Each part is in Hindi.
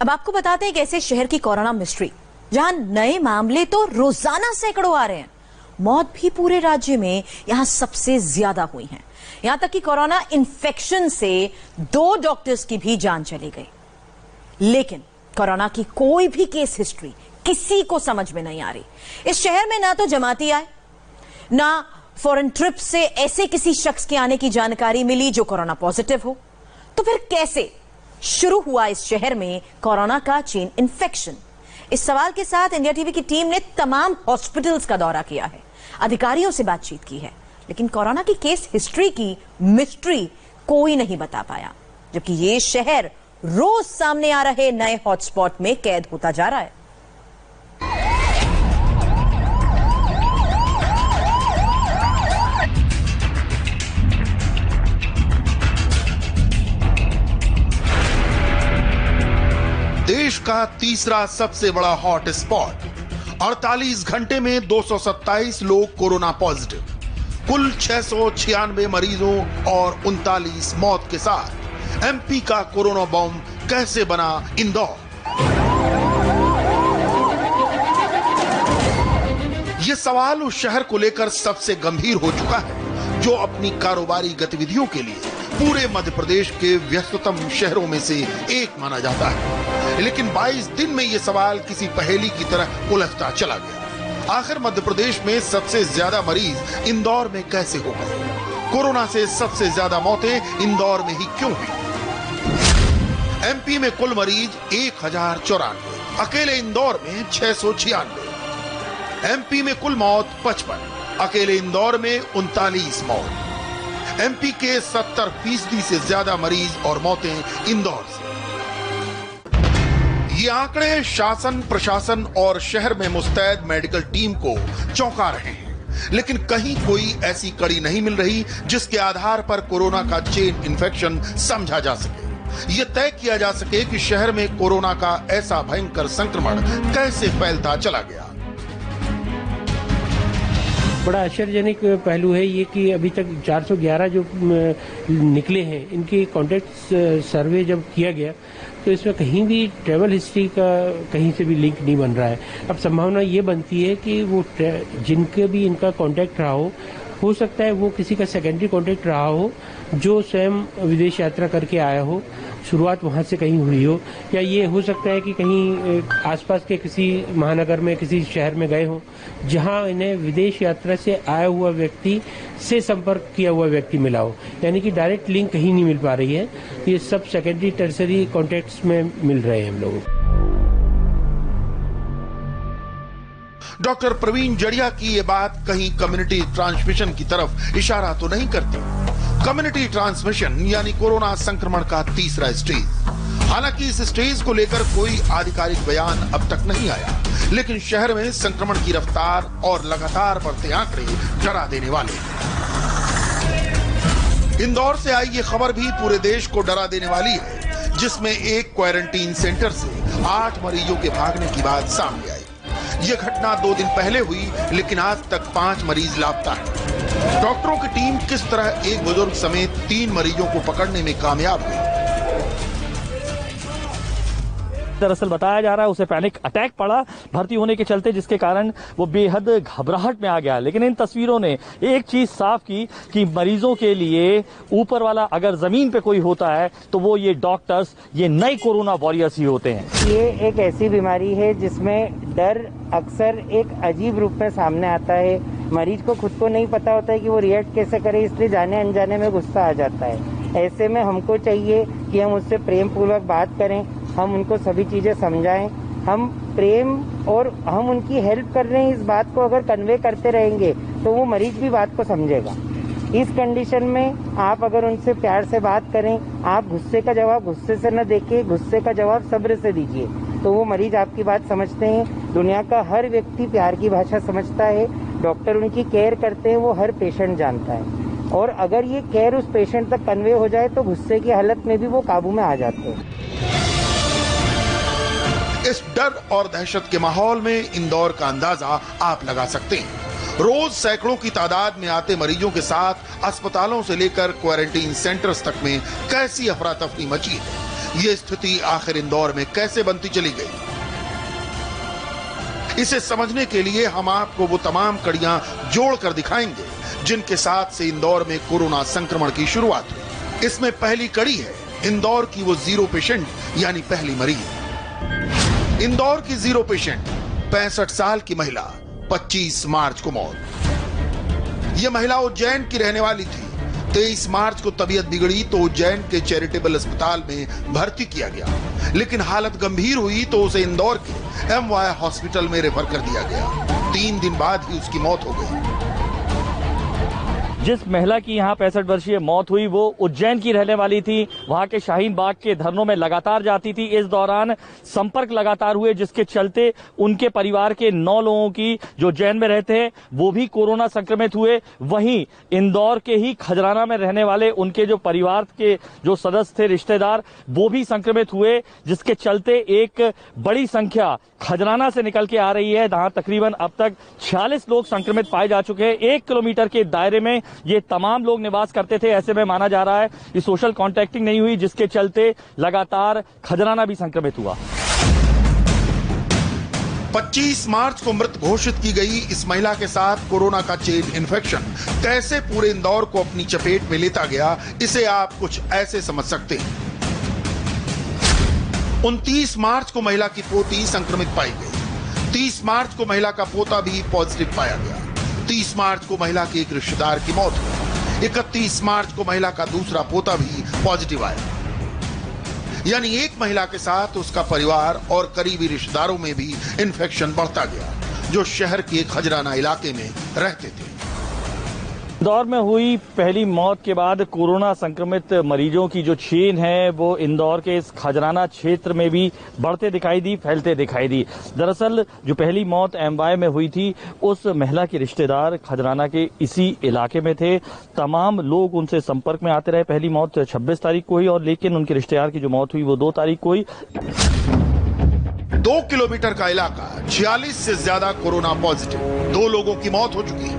अब आपको बताते हैं कि ऐसे शहर की कोरोना मिस्ट्री, जहां नए मामले तो रोजाना सैकड़ों आ रहे हैं, मौत भी पूरे राज्य में यहां सबसे ज्यादा हुई है। यहां तक कि कोरोना इन्फेक्शन से 2 डॉक्टर्स की भी जान चली गई। लेकिन कोरोना की कोई भी केस हिस्ट्री किसी को समझ में नहीं आ रही। इस शहर में ना तो जमाती आए, ना फॉरेन ट्रिप से ऐसे किसी शख्स के आने की जानकारी मिली जो कोरोना पॉजिटिव हो। तो फिर कैसे शुरू हुआ इस शहर में कोरोना का चेन इन्फेक्शन? इस सवाल के साथ इंडिया टीवी की टीम ने तमाम हॉस्पिटल्स का दौरा किया है, अधिकारियों से बातचीत की है, लेकिन कोरोना की केस हिस्ट्री की मिस्ट्री कोई नहीं बता पाया, जबकि ये शहर रोज सामने आ रहे नए हॉटस्पॉट में कैद होता जा रहा है। देश का तीसरा सबसे बड़ा हॉट स्पॉट, 48 घंटे में 227 लोग कोरोना पॉजिटिव, कुल 696 मरीजों और 39 मौत के साथ एमपी का कोरोना बम कैसे बना इंदौर? यह सवाल उस शहर को लेकर सबसे गंभीर हो चुका है जो अपनी कारोबारी गतिविधियों के लिए पूरे मध्य प्रदेश के व्यस्ततम शहरों में से एक माना जाता है। लेकिन 22 दिन में यह सवाल किसी पहेली की तरह उलझता चला गया। आखिर मध्य प्रदेश में सबसे ज्यादा मरीज इंदौर में कैसे हो गए? कोरोना से सबसे ज्यादा मौतें इंदौर में ही क्यों हुई? एमपी में कुल मरीज 1094, अकेले इंदौर में 696। एमपी में कुल मौत 55, अकेले इंदौर में 39 मौत। एमपी के 70% से ज्यादा मरीज और मौतें इंदौर से। ये आंकड़े शासन, प्रशासन और शहर में मुस्तैद मेडिकल टीम को चौंका रहे हैं, लेकिन कहीं कोई ऐसी कड़ी नहीं मिल रही जिसके आधार पर कोरोना का चेन इन्फेक्शन समझा जा सके। यह तय किया जा सके कि शहर में कोरोना का ऐसा भयंकर संक्रमण कैसे फैलता चला गया। बड़ा आश्चर्यजनक पहलू है ये कि अभी तक 411 जो निकले हैं, इनकी कॉन्टैक्ट सर्वे जब किया गया तो इसमें कहीं भी ट्रैवल हिस्ट्री का कहीं से भी लिंक नहीं बन रहा है। अब संभावना ये बनती है कि वो जिनके भी इनका कॉन्टैक्ट रहा हो सकता है वो किसी का सेकेंडरी कॉन्टैक्ट रहा हो जो स्वयं विदेश यात्रा करके आया हो, शुरुआत वहां से कहीं हुई हो, या ये हो सकता है कि कहीं आसपास के किसी महानगर में, किसी शहर में गए हो जहां इन्हें विदेश यात्रा से आया हुआ व्यक्ति से संपर्क किया हुआ व्यक्ति मिला हो। यानी कि डायरेक्ट लिंक कहीं नहीं मिल पा रही है। ये सब सेकेंडरी टर्सरी कॉन्टैक्ट्स में मिल रहे हैं हम लोगों को। डॉक्टर प्रवीण जड़िया की ये बात कहीं कम्युनिटी ट्रांसमिशन की तरफ इशारा तो नहीं करती? कम्युनिटी ट्रांसमिशन यानी कोरोना संक्रमण का तीसरा स्टेज। हालांकि इस स्टेज को लेकर कोई आधिकारिक बयान अब तक नहीं आया, लेकिन शहर में संक्रमण की रफ्तार और लगातार बढ़ते आंकड़े डरा देने वाले हैं। इंदौर से आई ये खबर भी पूरे देश को डरा देने वाली है, जिसमें एक क्वारंटीन सेंटर से 8 मरीजों के भागने की बात सामने आई। यह घटना 2 दिन पहले हुई, लेकिन आज तक 5 मरीज लापता है। डॉक्टरों की टीम किस तरह एक बुजुर्ग समेत 3 मरीजों को पकड़ने में कामयाब हुई? दरअसल बताया जा रहा है उसे पैनिक अटैक पड़ा भर्ती होने के चलते, जिसके कारण वो बेहद घबराहट में आ गया। लेकिन इन तस्वीरों ने एक चीज साफ की कि मरीजों के लिए ऊपर वाला अगर जमीन पे कोई होता है तो वो ये डॉक्टर्स, ये नए कोरोना वॉरियर्स ही होते हैं। ये एक ऐसी बीमारी है जिसमें डर अक्सर एक अजीब रूप में सामने आता है। मरीज को खुद को नहीं पता होता है कि वो रिएक्ट कैसे करे, इसलिए जाने अनजाने में गुस्सा आ जाता है। ऐसे में हमको चाहिए कि हम उससे प्रेम पूर्वक बात करें, हम उनको सभी चीजें समझाएं, हम प्रेम और हम उनकी हेल्प कर रहे हैं इस बात को अगर कन्वे करते रहेंगे तो वो मरीज भी बात को समझेगा। इस कंडीशन में आप अगर उनसे प्यार से बात करें, आप गुस्से का जवाब गुस्से से न देके गुस्से का जवाब सब्र से दीजिए, तो वो मरीज आपकी बात समझते हैं। दुनिया का हर व्यक्ति प्यार की भाषा समझता है, डॉक्टर उनकी केयर करते हैं, वो हर पेशेंट जानता है। और अगर ये केयर उस पेशेंट तक कन्वे हो जाए तो गुस्से की हालत में भी वो काबू में आ जाते हैं। इस डर और दहशत के माहौल में इंदौर का अंदाजा आप लगा सकते हैं। रोज सैकड़ों की तादाद में आते मरीजों के साथ अस्पतालों से लेकर क्वारंटीन सेंटर्स तक में कैसी अफरा तफरी मची है। ये स्थिति आखिर इंदौर में कैसे बनती चली गई? इसे समझने के लिए हम आपको वो तमाम कड़ियां जोड़कर दिखाएंगे जिनके साथ से इंदौर में कोरोना संक्रमण की शुरुआत हुई। इसमें पहली कड़ी है इंदौर की वो जीरो पेशेंट यानी पहली मरीज। इंदौर की जीरो पेशेंट 65 साल की महिला, 25 मार्च को मौत। यह महिला उज्जैन की रहने वाली थी। 23 मार्च को तबीयत बिगड़ी तो उज्जैन के चैरिटेबल अस्पताल में भर्ती किया गया, लेकिन हालत गंभीर हुई तो उसे इंदौर के MY हॉस्पिटल में रेफर कर दिया गया। 3 दिन बाद ही उसकी मौत हो गई। जिस महिला की यहाँ 65 वर्षीय मौत हुई वो उज्जैन की रहने वाली थी। वहां के शाहीन बाग के धरनों में लगातार जाती थी। इस दौरान संपर्क लगातार हुए, जिसके चलते उनके परिवार के 9 लोगों की जो उज्जैन में रहते हैं वो भी कोरोना संक्रमित हुए। वहीं इंदौर के ही खजराना में रहने वाले उनके जो परिवार के जो सदस्य थे, रिश्तेदार, वो भी संक्रमित हुए, जिसके चलते एक बड़ी संख्या खजराना से निकल के आ रही है। जहां तकरीबन अब तक 46 लोग संक्रमित पाए जा चुके हैं। 1 किलोमीटर के दायरे में ये तमाम लोग निवास करते थे। ऐसे में माना जा रहा है कि सोशल कॉन्टैक्टिंग नहीं हुई, जिसके चलते लगातार खजराना भी संक्रमित हुआ। 25 मार्च को मृत घोषित की गई इस महिला के साथ कोरोना का चेन इन्फेक्शन कैसे पूरे इंदौर को अपनी चपेट में लेता गया, इसे आप कुछ ऐसे समझ सकते हैं। 29 मार्च को महिला की पोती संक्रमित पाई गई। 30 मार्च को महिला का पोता भी पॉजिटिव पाया गया। 30 मार्च को महिला के एक रिश्तेदार की मौत हुई। 31 मार्च को महिला का दूसरा पोता भी पॉजिटिव आया। यानी एक महिला के साथ उसका परिवार और करीबी रिश्तेदारों में भी इन्फेक्शन बढ़ता गया, जो शहर के खजराना इलाके में रहते थे। इंदौर में हुई पहली मौत के बाद कोरोना संक्रमित मरीजों की जो चेन है वो इंदौर के इस खजराना क्षेत्र में भी बढ़ते दिखाई दी, फैलते दिखाई दी। दरअसल जो पहली मौत MY में हुई थी, उस महिला के रिश्तेदार खजराना के इसी इलाके में थे। तमाम लोग उनसे संपर्क में आते रहे। पहली मौत 26 तारीख को हुई और लेकिन उनके रिश्तेदार की जो मौत हुई वो 2 तारीख को हुई। 2 किलोमीटर का इलाका, 46 से ज्यादा कोरोना पॉजिटिव, 2 लोगों की मौत हो चुकी है।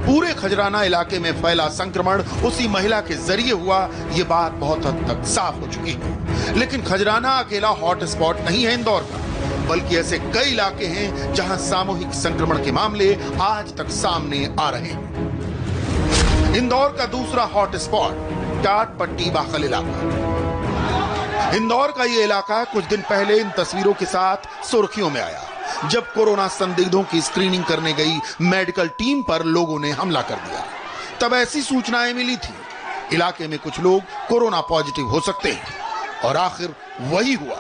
पूरे खजराना इलाके में फैला संक्रमण उसी महिला के जरिए हुआ, ये बात बहुत हद तक साफ हो चुकी है। लेकिन खजराना अकेला हॉट स्पॉट नहीं है इंदौर का, बल्कि ऐसे कई इलाके हैं जहां सामूहिक संक्रमण के मामले आज तक सामने आ रहे हैं। इंदौर का दूसरा हॉट स्पॉट टाट पट्टी बाखल इलाका। इंदौर का ये इलाका कुछ दिन पहले इन तस्वीरों के साथ सुर्खियों में आया, जब कोरोना संदिग्धों की स्क्रीनिंग करने गई मेडिकल टीम पर लोगों ने हमला कर दिया। तब ऐसी सूचनाएं मिली थी इलाके में कुछ लोग कोरोना पॉजिटिव हो सकते हैं, और आखिर वही हुआ।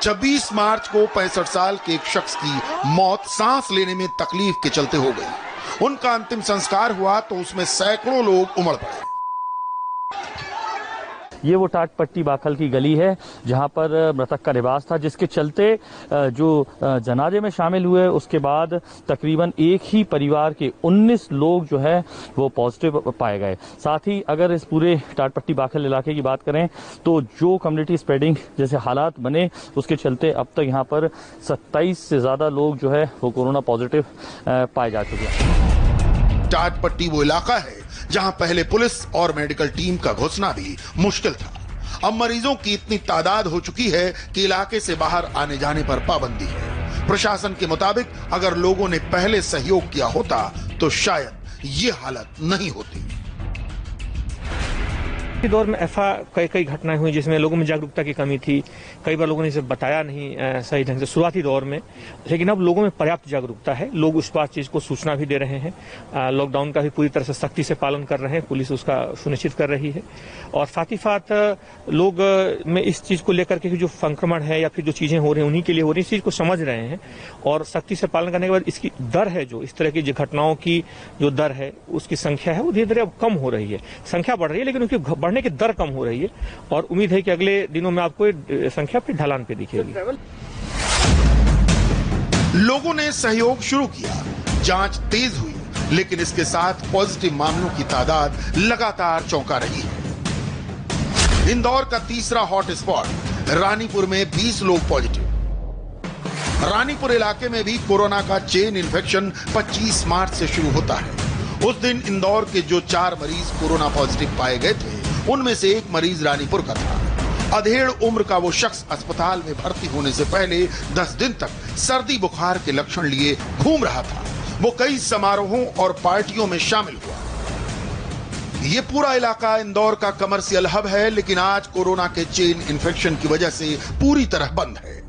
26 मार्च को 65 साल के एक शख्स की मौत सांस लेने में तकलीफ के चलते हो गई। उनका अंतिम संस्कार हुआ तो उसमें सैकड़ों लोग उमड़ पड़े। ये वो टाट पट्टी बाखल की गली है जहां पर मृतक का निवास था, जिसके चलते जो जनाजे में शामिल हुए उसके बाद तकरीबन एक ही परिवार के 19 लोग जो है वो पॉजिटिव पाए गए। साथ ही अगर इस पूरे टाट पट्टी बाखल इलाके की बात करें तो जो कम्युनिटी स्प्रेडिंग जैसे हालात बने उसके चलते अब तक यहाँ पर 27 से ज्यादा लोग जो है वो कोरोना पॉजिटिव पाए जा चुके हैं। टाट पट्टी वो इलाका है जहां पहले पुलिस और मेडिकल टीम का घुसना भी मुश्किल था। अब मरीजों की इतनी तादाद हो चुकी है कि इलाके से बाहर आने जाने पर पाबंदी है। प्रशासन के मुताबिक अगर लोगों ने पहले सहयोग किया होता तो शायद ये हालत नहीं होती। दौर में ऐसा कई घटनाएं हुई जिसमें लोगों में जागरूकता की कमी थी। कई बार लोगों ने इसे बताया नहीं सही ढंग से शुरुआती दौर में, लेकिन अब लोगों में पर्याप्त जागरूकता है। लोग उस बात चीज को सूचना भी दे रहे हैं। लॉकडाउन का भी पूरी तरह से सख्ती से पालन कर रहे हैं, पुलिस उसका सुनिश्चित कर रही है। और साथ ही साथ लोग में इस चीज को लेकर के जो संक्रमण है या फिर जो चीजें हो रही हैं उन्हीं के लिए हो रही है, इस चीज को समझ रहे हैं। और सख्ती से पालन करने के बाद इसकी दर है, जो इस तरह की घटनाओं की जो दर है उसकी संख्या है वो धीरे धीरे अब कम हो रही है। संख्या बढ़ रही है लेकिन उसकी बढ़ने की दर कम हो रही है, और उम्मीद है कि अगले दिनों में आपको संख्या फिर ढलान पे दिखेगी। लोगों ने सहयोग शुरू किया, जांच तेज हुई, लेकिन इसके साथ पॉजिटिव मामलों की तादाद लगातार चौंका रही है। इंदौर का तीसरा हॉट स्पॉट रानीपुर में 20 लोग पॉजिटिव। रानीपुर इलाके में भी कोरोना का चेन इन्फेक्शन 25 मार्च से शुरू होता है। उस दिन इंदौर के जो 4 मरीज कोरोना पॉजिटिव पाए गए थे उनमें से एक मरीज रानीपुर का था। अधेड़ उम्र का वो शख्स अस्पताल में भर्ती होने से पहले 10 दिन तक सर्दी बुखार के लक्षण लिए घूम रहा था। वो कई समारोहों और पार्टियों में शामिल हुआ। ये पूरा इलाका इंदौर का कमर्शियल हब है, लेकिन आज कोरोना के चेन इन्फेक्शन की वजह से पूरी तरह बंद है।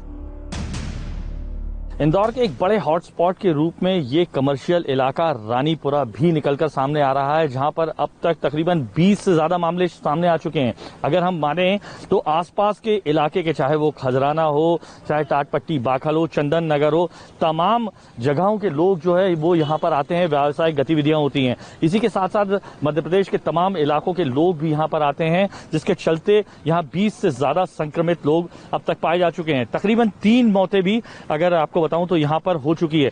इंदौर के एक बड़े हॉटस्पॉट के रूप में ये कमर्शियल इलाका रानीपुरा भी निकलकर सामने आ रहा है, जहां पर अब तक तकरीबन 20 से ज्यादा मामले सामने आ चुके हैं। अगर हम माने तो आसपास के इलाके के, चाहे वो खजराना हो, चाहे टाटपट्टी बाखल हो, चंदन नगर हो, तमाम जगहों के लोग जो है वो यहाँ पर आते हैं, व्यावसायिक गतिविधियां होती हैं। इसी के साथ साथ मध्य प्रदेश के तमाम इलाकों के लोग भी यहाँ पर आते हैं, जिसके चलते यहाँ 20 से ज्यादा संक्रमित लोग अब तक पाए जा चुके हैं। तकरीबन 3 मौतें भी अगर आपको बताऊं तो यहां पर हो चुकी है।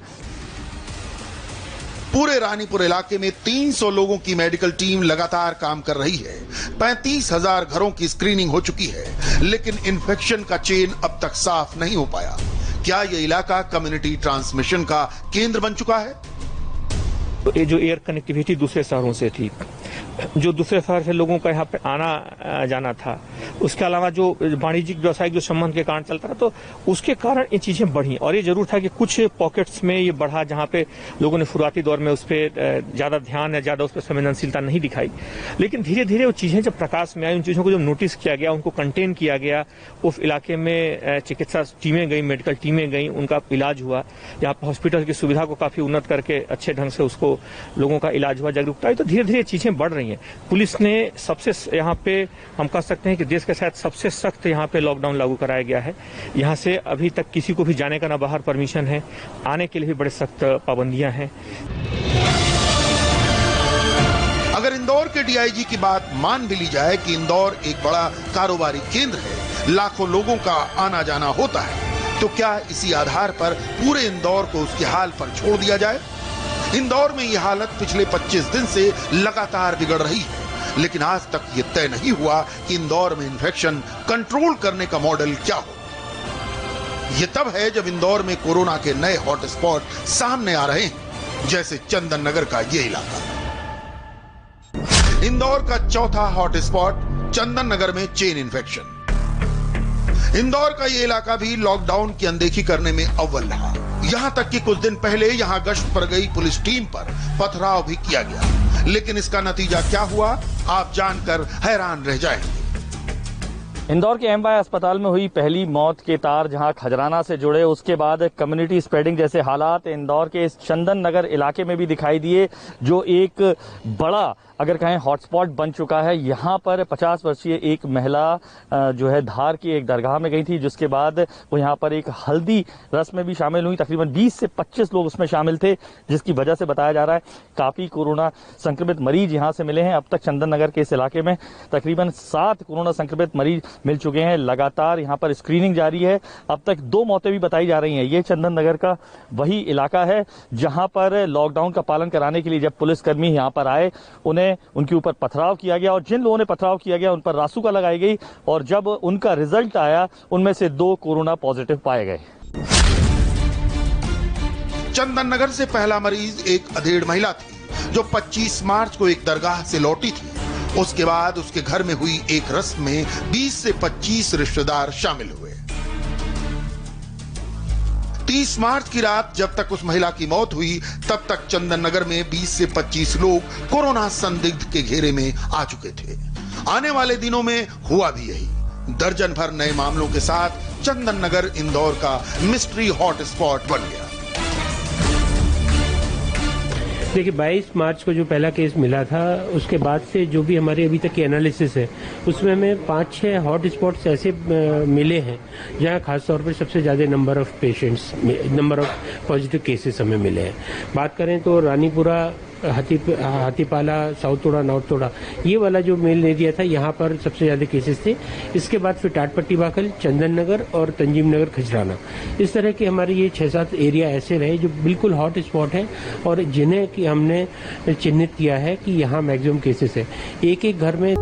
पूरे रानीपुर इलाके में 300 लोगों की मेडिकल टीम लगातार काम कर रही है। 35,000 घरों की स्क्रीनिंग हो चुकी है, लेकिन इन्फेक्शन का चेन अब तक साफ नहीं हो पाया। क्या यह इलाका कम्युनिटी ट्रांसमिशन का केंद्र बन चुका है? ये जो एयर कनेक्टिविटी दूसरे शहरों से थी, जो दूसरे शहर से लोगों का यहाँ पे आना जाना था, उसके अलावा जो वाणिज्यिक व्यवसायिक जो संबंध के कारण चलता था, तो उसके कारण ये चीजें बढ़ी। और ये जरूर था कि कुछ पॉकेट्स में ये बढ़ा, जहाँ पे लोगों ने शुरुआती दौर में उस पर ज्यादा ध्यान या ज्यादा उस पर संवेदनशीलता नहीं दिखाई। लेकिन धीरे धीरे वो चीजें जब प्रकाश में आई, उन चीजों को जब नोटिस किया गया, उनको कंटेन किया गया, उस इलाके में चिकित्सा टीमें गई, मेडिकल टीमें गई, उनका इलाज हुआ। यहाँ पर हॉस्पिटल की सुविधा को काफी उन्नत करके अच्छे ढंग से उसको लोगों का इलाज हुआ, जागरूकता आई, तो धीरे धीरे चीजें बढ़ रही हैं। पुलिस ने सबसे यहाँ पे हम कह सकते हैं कि देश के साथ सबसे सख्त यहाँ पे लॉकडाउन लागू कराया गया है। यहाँ से अभी तक किसी को भी जाने का ना बाहर परमिशन है, आने के लिए भी बड़े सख्त पाबंदियां हैं। अगर इंदौर के डीआईजी की बात मान भी ली जाए कि इंदौर एक बड़ा कारोबारी केंद्र है, लाखों लोगों का आना जाना होता है, तो क्या इसी आधार पर पूरे इंदौर को उसके हाल पर छोड़ दिया जाए? इंदौर में यह हालत पिछले 25 दिन से लगातार बिगड़ रही है, लेकिन आज तक ये तय नहीं हुआ कि इंदौर में इन्फेक्शन कंट्रोल करने का मॉडल क्या हो। ये तब है जब इंदौर में कोरोना के नए हॉटस्पॉट सामने आ रहे हैं, जैसे चंदन नगर का ये इलाका। इंदौर का चौथा हॉटस्पॉट चंदन नगर में चेन इन्फेक्शन। इंदौर का ये इलाका भी लॉकडाउन की अनदेखी करने में अव्वल रहा। यहां तक कि कुछ दिन पहले यहां गश्त पर गई पुलिस टीम पर पथराव भी किया गया, लेकिन इसका नतीजा क्या हुआ, आप जानकर हैरान रह जाएंगे। इंदौर के एमवाय अस्पताल में हुई पहली मौत के तार जहां खजराना से जुड़े, उसके बाद कम्युनिटी स्प्रेडिंग जैसे हालात इंदौर के इस चंदन नगर इलाके में भी दिखाई दिए, जो एक बड़ा अगर कहें हॉटस्पॉट बन चुका है। यहाँ पर 50 वर्षीय एक महिला जो है धार की एक दरगाह में गई थी, जिसके बाद वो यहाँ पर एक हल्दी रस्म में भी शामिल हुई। तकरीबन 20 से 25 लोग उसमें शामिल थे, जिसकी वजह से बताया जा रहा है काफी कोरोना संक्रमित मरीज यहाँ से मिले हैं। अब तक चंदन नगर के इस इलाके में तकरीबन 7 कोरोना संक्रमित मरीज मिल चुके हैं। लगातार यहाँ पर स्क्रीनिंग जारी है। अब तक 2 मौतें भी बताई जा रही हैं। ये चंदन नगर का वही इलाका है जहाँ पर लॉकडाउन का पालन कराने के लिए जब पुलिसकर्मी यहाँ पर आए, उनके ऊपर पथराव किया गया, और जिन लोगों ने पथराव किया गया उन पर रासुका लगाई गई, और जब उनका रिजल्ट आया उनमें से 2 कोरोना पॉजिटिव पाए गए। चंदन नगर से पहला मरीज एक अधेड़ महिला थी, जो 25 मार्च को एक दरगाह से लौटी थी। उसके बाद उसके घर में हुई एक रस्म में 20 से 25 रिश्तेदार शामिल हुए। 30 मार्च की रात जब तक उस महिला की मौत हुई, तब तक चंदन नगर में 20 से 25 लोग कोरोना संदिग्ध के घेरे में आ चुके थे। आने वाले दिनों में हुआ भी यही। दर्जन भर नए मामलों के साथ चंदन नगर इंदौर का मिस्ट्री हॉटस्पॉट बन गया। देखिए 22 मार्च को जो पहला केस मिला था, उसके बाद से जो भी हमारी अभी तक की एनालिसिस है, उसमें हमें 5-6 हॉट स्पॉट्स ऐसे मिले हैं जहां खासतौर पर सबसे ज़्यादा नंबर ऑफ पॉजिटिव केसेस हमें मिले हैं। बात करें तो रानीपुरा, हाथीपाला, साउथ तोड़ा, नॉर्थ तोड़ा, ये वाला जो मेल एरिया था, यहाँ पर सबसे ज्यादा केसेस थे। इसके बाद फिर टाटपट्टी बाखल, चंदन नगर और तंजीम नगर, खजराना, इस तरह के हमारे ये 6-7 एरिया ऐसे रहे जो बिल्कुल हॉट स्पॉट है और जिन्हें कि हमने चिन्हित किया है कि यहाँ मैक्सिमम केसेस है। एक घर में